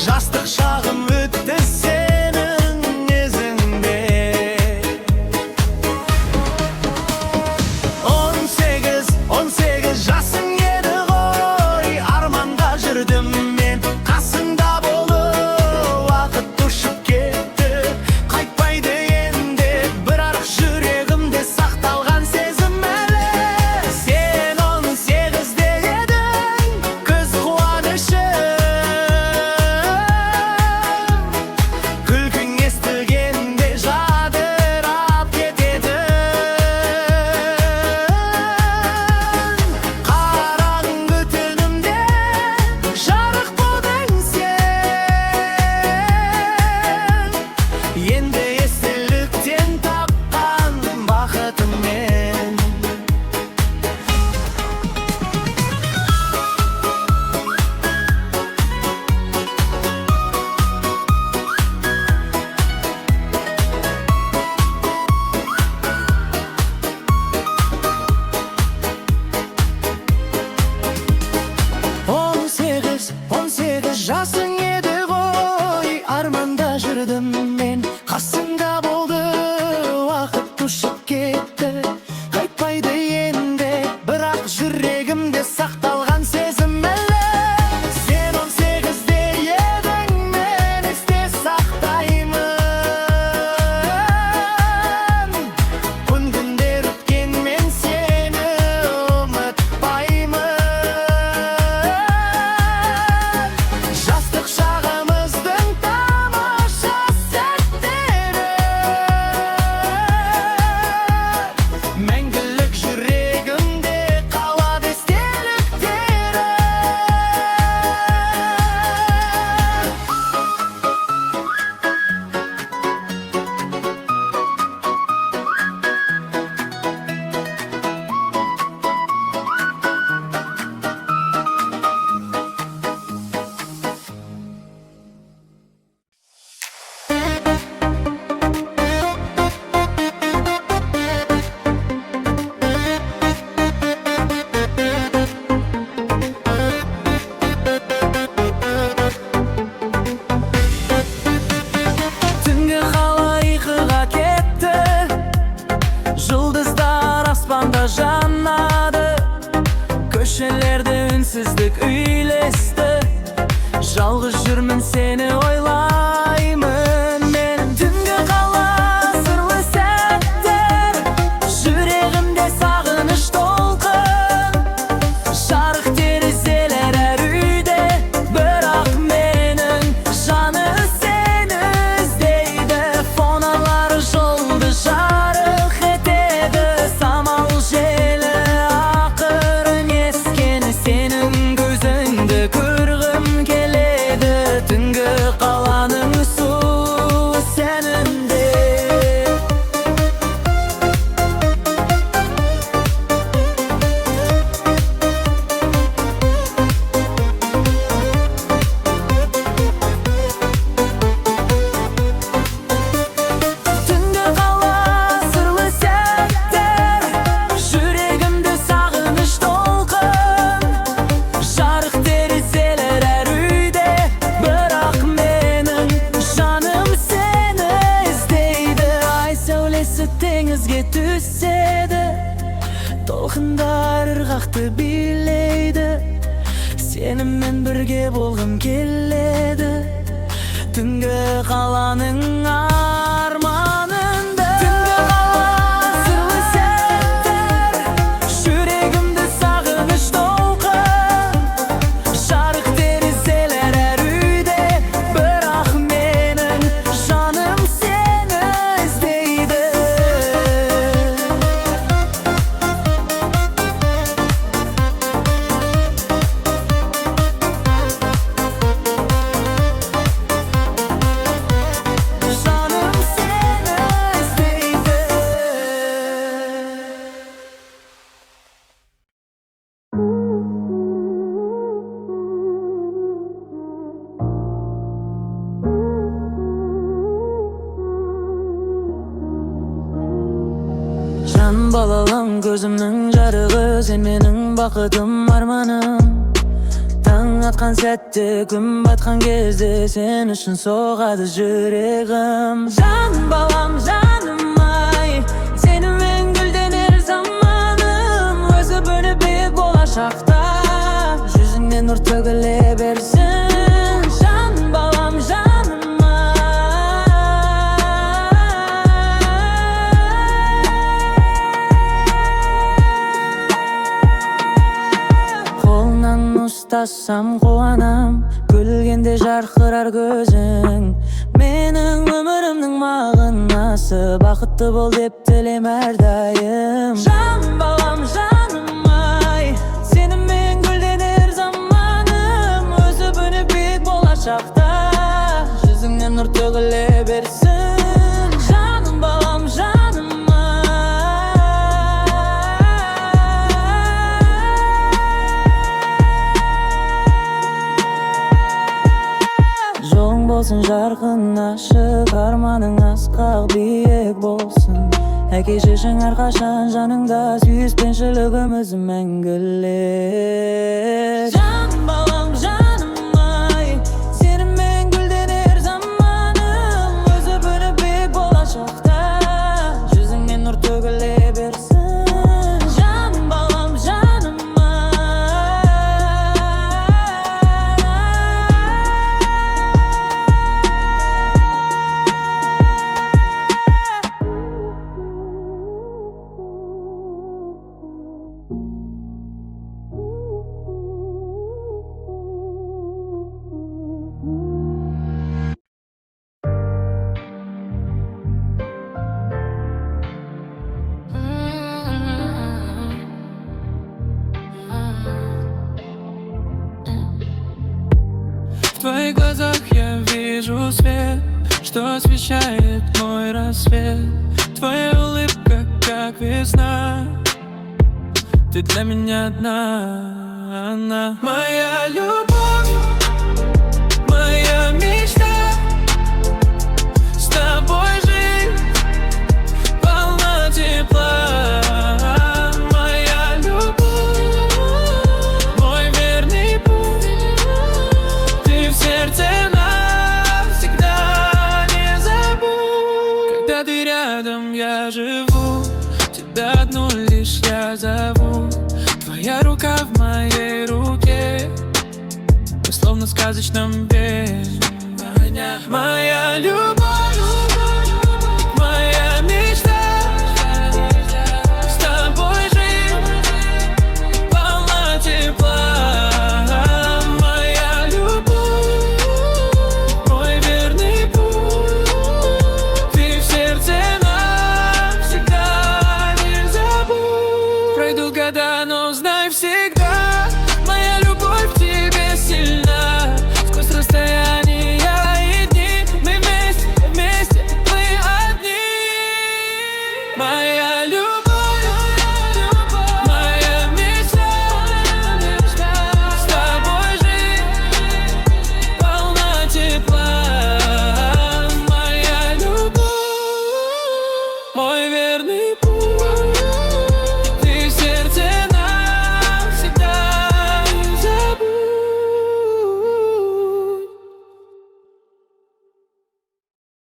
Жастық шағым өтті сенің ізіңде. 18 жасың еді ғой, арманда жүрдім мен қасыңда болып. Уақыт ұшып кетті, қайтпайды енді, бірақ жүрегімде сақталған сезім әлі. Сен 18-де едің, күз қуанышы, күлкің естігенде жадырап кетеді. Қараңғы түнімде жарық болдың сен, енді естіліктен тапқан бақытыммен. Он сегіз жасың еді ғой, арманда жүрдім мен қасыңда болды. Уақыт ұшып кетті, қайтпайды енді, бірақ жүрегімде сақталған сезім әлі. Сен 18-де едің, мен есте сақтаймын. Күндер өткенмен сені ұмытпаймын. Жастық шағымыздың тамаша сәттері, мәңгілік жүрегімде қалады естеліктері. Түнгі қалай ұйқыға кетті, жұлдыздар аспанда жанады, көшелерде үнсіздік үйлесті. Жалғыз жүрмін, сені ойлаймын мен. Түнгі қала сырлы сәттер, жүрегімде сағыныш толқын. Жарық терезелер әр үйде, бірақ менің жаным сені іздейді. Фоналар жолды жарық етеді, самал желі ақырын ескені. Сенің көзіңді көргім келеді, түнгі қаланың су сәнінде. Түнгі қала сырлы сәттер, жүрегімде сағыныш толқын. Жарық терезелер әр үйде, бірақ менің жаным сені іздейді. Ай сәулесі теңізге түседі, толқындар ырғақты билейді. Сенімен бірге болғым келеді, түнгі қаланың арманында. Түнгі қала сырлы сәттер, жүрегімде сағыныш толқын. Жарық терезелер әр үйде, бірақ менің жаным сені іздейді. балалың көзімнің жарығы, сен менің бақытым, арманым. Таң атқан сәтте, күн батқан кезде сен үшін соғады жүрегім. Жаным балам, жаным ай, сенімен гүлденер заманым. Өзі бөліп биік болашақта, жүзіңнен нұр төгіле берсін. Жаным балам, жаным ұстасам қуанам, күлгенде жарқырар көзің. Менің өмірімнің мағынасы, бақытты бол деп тілем әрдайым. Жаным балам, жаным ай, сенімен гүлденер заманым. Өзі бөліп биік болашақта, жүзіңнен нұр төгіле берсін. Жаным балам, жаным болсын жарқын ашық, арманың асқақ биік болсын. Әке шешең әрқашан жаныңда, сүйіспеншілігіміз мәңгілік. Жаным балам, жаным ай, сенімен гүлденер заманым. Өзі бөліп биік болашақта, жүзіңнен нұр төгіле берсін. Жаным балам, жаным В твоих глазах я вижу свет, что освещает мой рассвет. Твоя улыбка, как весна, ты для меня одна, она моя любовь, моя мечта. С тобой жить полна тепла. Я живу, тебя одну лишь я зову. Твоя рука в моей руке, мы словно в сказочном мире. Моя любовь.